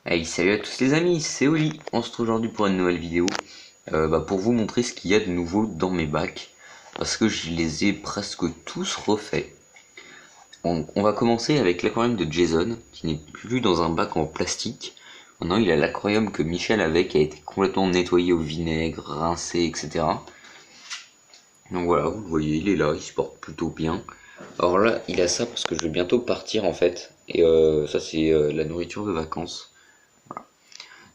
Hey, salut à tous les amis, c'est Oli. On se retrouve aujourd'hui pour une nouvelle vidéo pour vous montrer ce qu'il y a de nouveau dans mes bacs parce que je les ai presque tous refaits. On va commencer avec l'aquarium de Jason qui n'est plus dans un bac en plastique. Maintenant, il a l'aquarium que Michel avait qui a été complètement nettoyé au vinaigre, rincé, etc. Donc voilà, vous le voyez, il est là, il se porte plutôt bien. Alors là, il a ça parce que je vais bientôt partir en fait. Et ça, c'est la nourriture de vacances.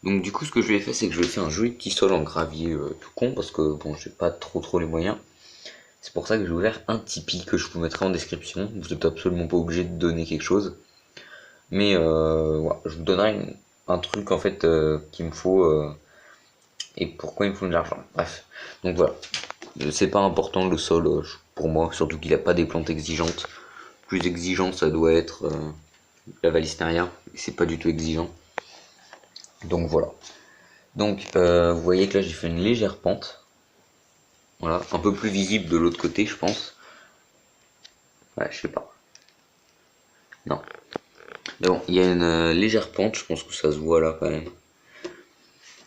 Donc du coup ce que je lui ai fait c'est que je lui ai fait un joli petit sol en gravier tout con parce que bon j'ai pas trop les moyens. C'est pour ça que j'ai ouvert un Tipeee que je vous mettrai en description. Vous n'êtes absolument pas obligé de donner quelque chose. Mais voilà, je vous donnerai un truc en fait qu'il me faut et pourquoi il me faut de l'argent. Bref. Donc voilà. C'est pas important le sol pour moi, surtout qu'il n'a pas des plantes exigeantes. Plus exigeant ça doit être la Vallisneria, et c'est pas du tout exigeant. Donc voilà. Donc vous voyez que là j'ai fait une légère pente. Voilà, un peu plus visible de l'autre côté je pense. Ouais, je sais pas. Non. Mais bon, il y a une légère pente, je pense que ça se voit là quand même.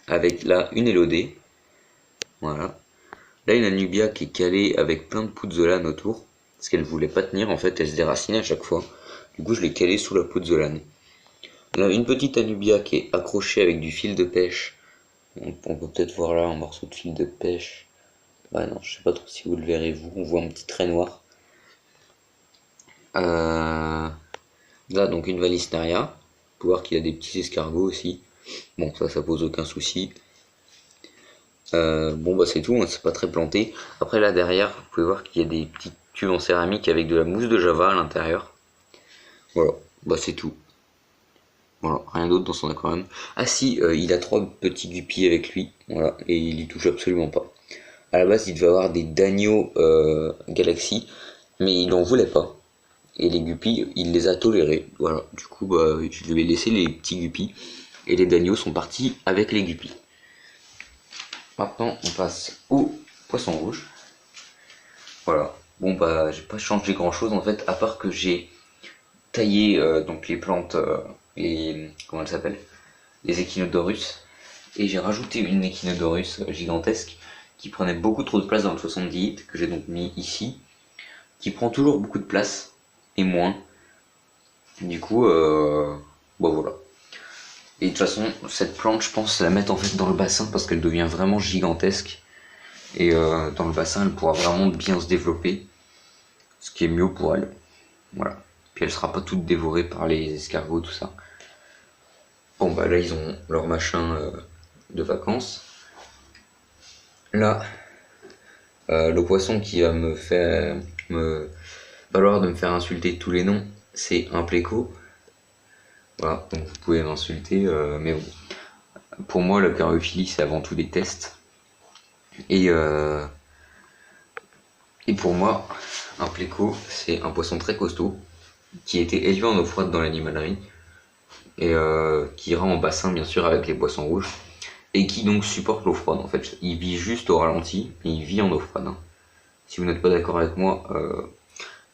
Avec là une élodée. Voilà. Là une anubia qui est calée avec plein de pouzzolanes autour. Parce qu'elle voulait pas tenir en fait, elle se déracinait à chaque fois. Du coup je l'ai calée sous la pouzzolane. Là une petite anubia qui est accrochée avec du fil de pêche. On peut peut-être voir là un morceau de fil de pêche. Ouais non, je sais pas trop si vous le verrez vous, on voit un petit trait noir. Là donc une Vallisneria, vous pouvez voir qu'il y a des petits escargots aussi. Bon ça pose aucun souci. Bon bah c'est tout, hein, c'est pas très planté. Après là derrière vous pouvez voir qu'il y a des petits tubes en céramique avec de la mousse de java à l'intérieur. Voilà, bah c'est tout. Voilà, rien d'autre dans son aquarium. Ah si, il a 3 petits guppies avec lui, voilà, et il y touche absolument pas. À la base il devait avoir des Dagno Galaxy, mais il en voulait pas. Et les guppies, il les a tolérés. Voilà, du coup, bah, je lui ai laissé les petits guppies. Et les dagnos sont partis avec les guppies. Maintenant, on passe au poisson rouge. Voilà. Bon, bah, j'ai pas changé grand chose en fait, à part que j'ai taillé donc les plantes, comment elles s'appellent, les Echinodorus. Et j'ai rajouté une Echinodorus gigantesque qui prenait beaucoup trop de place dans le 70 litres, que j'ai donc mis ici, qui prend toujours beaucoup de place, et moins. Du coup, bon voilà. Et de toute façon, cette plante, je pense la mettre en fait dans le bassin parce qu'elle devient vraiment gigantesque. Et dans le bassin, elle pourra vraiment bien se développer, ce qui est mieux pour elle. Voilà. Puis elle sera pas toute dévorée par les escargots, tout ça. Bon bah là, ils ont leur machin de vacances. Là, le poisson qui va me falloir de me faire insulter tous les noms, c'est un pléco. Voilà, donc vous pouvez m'insulter, mais bon. Pour moi, l'aquariophilie, c'est avant tout des tests. Et, euh, et pour moi, un pléco, c'est un poisson très costaud qui a été élevé en eau froide dans l'animalerie et qui ira en bassin, bien sûr, avec les poissons rouges et qui donc supporte l'eau froide. En fait, il vit juste au ralenti, mais il vit en eau froide. Hein. Si vous n'êtes pas d'accord avec moi,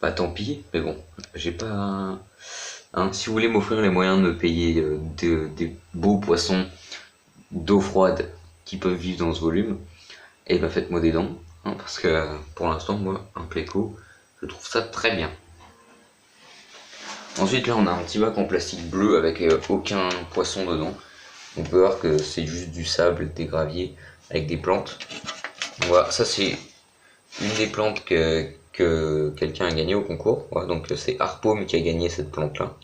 bah tant pis. Mais bon, j'ai pas. Hein, si vous voulez m'offrir les moyens de me payer des beaux poissons d'eau froide qui peuvent vivre dans ce volume, et bah faites-moi des dons, hein, parce que pour l'instant, moi, un pléco, je trouve ça très bien. Ensuite, là, on a un petit bac en plastique bleu avec aucun poisson dedans. On peut voir que c'est juste du sable, des graviers, avec des plantes. Voilà, ça c'est une des plantes que quelqu'un a gagné au concours. Voilà, donc c'est Harpaume qui a gagné cette plante-là.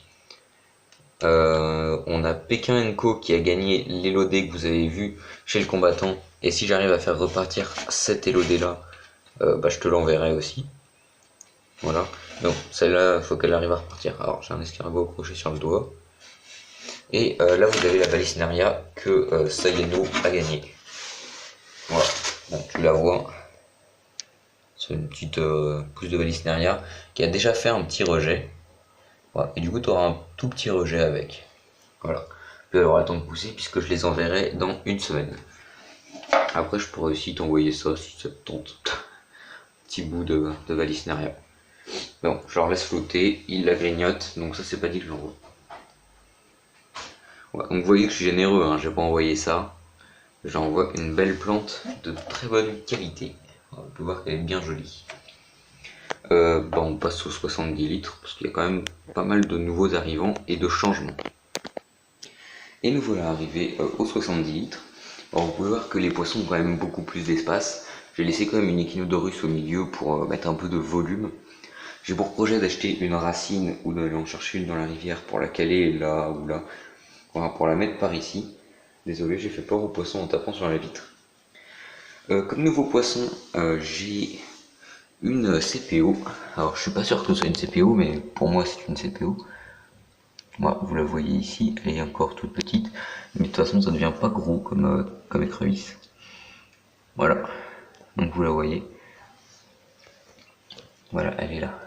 On a Pékin Co qui a gagné l'élodée que vous avez vu chez le combattant. Et si j'arrive à faire repartir cette élodée là, bah, je te l'enverrai aussi. Voilà. Donc celle-là, il faut qu'elle arrive à repartir. Alors j'ai un escargot accroché sur le doigt. Et là vous avez la Vallisneria que Sayeno a gagné. Voilà. Donc tu la vois. C'est une petite pousse de Vallisneria qui a déjà fait un petit rejet. Voilà. Et du coup tu auras un tout petit rejet avec. Voilà. Puis elle aura le temps de pousser puisque je les enverrai dans une semaine. Après je pourrais aussi t'envoyer ça si ça te tente. Petit bout de Vallisneria. Bon, je leur laisse flotter, ils la grignotent, donc ça c'est pas dit que j'envoie. Ouais, donc vous voyez que je suis généreux, hein, j'ai pas envoyé ça. J'envoie une belle plante de très bonne qualité. On peut voir qu'elle est bien jolie. Bah on passe aux 70 litres parce qu'il y a quand même pas mal de nouveaux arrivants et de changements. Et nous voilà arrivés aux 70 litres. Alors vous pouvez voir que les poissons ont quand même beaucoup plus d'espace. J'ai laissé quand même une Echinodorus au milieu pour mettre un peu de volume. J'ai pour projet d'acheter une racine ou d'aller en chercher une dans la rivière pour la caler là ou là. Voilà, pour la mettre par ici. Désolé, j'ai fait peur aux poissons en tapant sur la vitre. Comme nouveau poisson, j'ai une CPO. Alors je suis pas sûr que ce soit une CPO, mais pour moi c'est une CPO. Moi, vous la voyez ici, elle est encore toute petite, mais de toute façon ça devient pas gros comme écrevisse. Voilà, donc vous la voyez. Voilà, elle est là.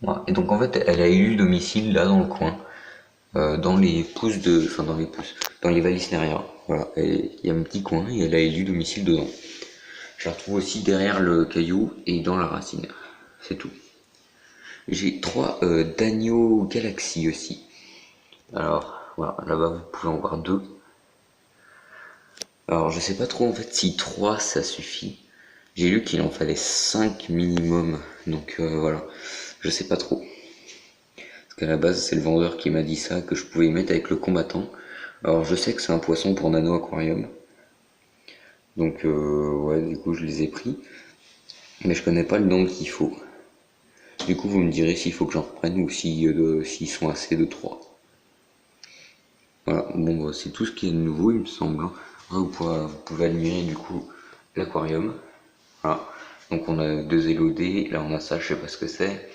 Voilà. Et donc en fait elle a élu domicile là dans le coin, dans les pousses de. Enfin dans les pousses, dans les Vallisneria. Voilà, il y a un petit coin et elle a élu domicile dedans. Je la retrouve aussi derrière le caillou et dans la racine. C'est tout. J'ai 3 Dagno Galaxy aussi. Alors, voilà, là-bas vous pouvez en voir 2. Alors je sais pas trop en fait si 3 ça suffit. J'ai lu qu'il en fallait 5 minimum. Donc voilà, je sais pas trop. Parce qu'à la base c'est le vendeur qui m'a dit ça, que je pouvais y mettre avec le combattant. Alors je sais que c'est un poisson pour Nano Aquarium. Donc ouais, du coup je les ai pris. Mais je connais pas le nombre qu'il faut. Du coup, vous me direz s'il faut que j'en reprenne ou s'ils sont assez de 3. Voilà, bon, bah, c'est tout ce qui est de nouveau, il me semble. Après, vous pouvez admirer du coup l'aquarium. Voilà, donc on a 2 élodés, là on a ça, je sais pas ce que c'est.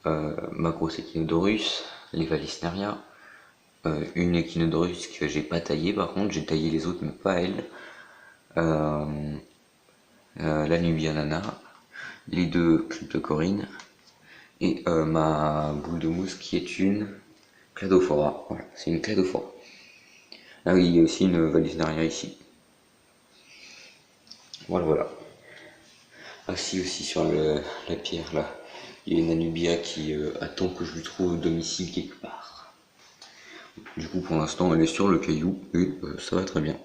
Ma grosse Echinodorus, les Vallisneria. Une Echinodorus que j'ai pas taillée par contre, j'ai taillé les autres mais pas elle. La Nubianana, les 2 Cryptocorines. Et ma boule de mousse qui est une Cladophora. Voilà, c'est une Cladophora. Ah oui, il y a aussi une Vallisneria ici. Voilà, voilà. Assis aussi sur la pierre là, il y a une Anubia qui attend que je lui trouve domicile quelque part. Du coup, pour l'instant, elle est sur le caillou et ça va très bien.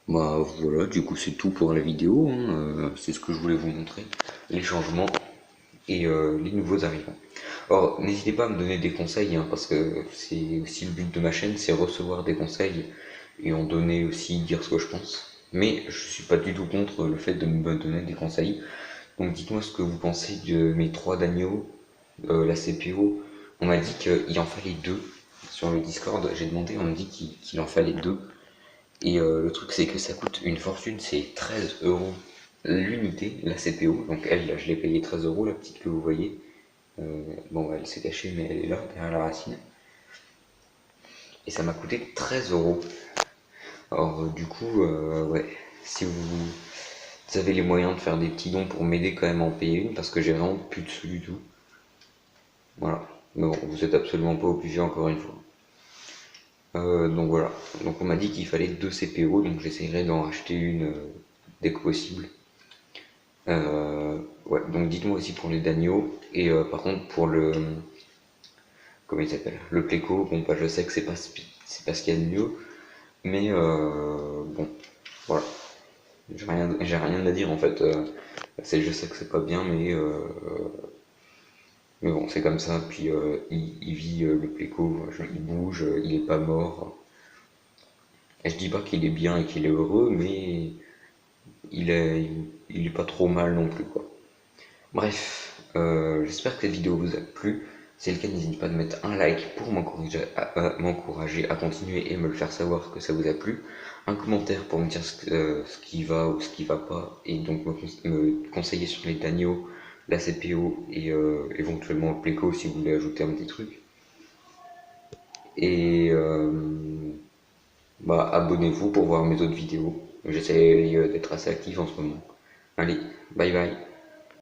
Bah voilà, du coup c'est tout pour la vidéo, hein. C'est ce que je voulais vous montrer, les changements et les nouveaux arrivants. Alors n'hésitez pas à me donner des conseils, hein, parce que c'est aussi le but de ma chaîne, c'est recevoir des conseils et en donner aussi, dire ce que je pense. Mais je suis pas du tout contre le fait de me donner des conseils. Donc dites-moi ce que vous pensez de mes 3 d'agneaux, la CPO. On m'a dit qu'il en fallait 2 sur le Discord, j'ai demandé, on me dit qu'il en fallait 2. Et le truc c'est que ça coûte une fortune, c'est 13 € l'unité, la CPO. Donc elle, là, je l'ai payé 13 €, la petite que vous voyez. Bon, elle s'est cachée, mais elle est là, derrière la racine. Et ça m'a coûté 13 €. Alors du coup, ouais, si vous avez les moyens de faire des petits dons pour m'aider quand même à en payer une, parce que j'ai vraiment plus de sous du tout. Voilà. Mais bon, vous êtes absolument pas obligé encore une fois. Donc voilà, donc on m'a dit qu'il fallait 2 CPO, donc j'essaierai d'en racheter une dès que possible. Ouais, donc dites-moi aussi pour les Dagno, et par contre pour le... Comment il s'appelle? Le Pléco, bon bah je sais que c'est pas ce qu'il y a de mieux, mais bon, voilà. J'ai rien à dire en fait, je sais que c'est pas bien, mais bon, c'est comme ça, puis il vit le Pléco, il bouge, il est pas mort. Et je dis pas qu'il est bien et qu'il est heureux, mais il est pas trop mal non plus, quoi. Bref, j'espère que cette vidéo vous a plu. Si c'est le cas, n'hésitez pas de mettre un like pour m'encourager à continuer et me le faire savoir que ça vous a plu. Un commentaire pour me dire ce qui va ou ce qui va pas, et donc me conseiller sur les Dagno, la CPO et éventuellement le Pléco si vous voulez ajouter un petit truc. Et bah, abonnez-vous pour voir mes autres vidéos. J'essaie d'être assez actif en ce moment. Allez, bye bye.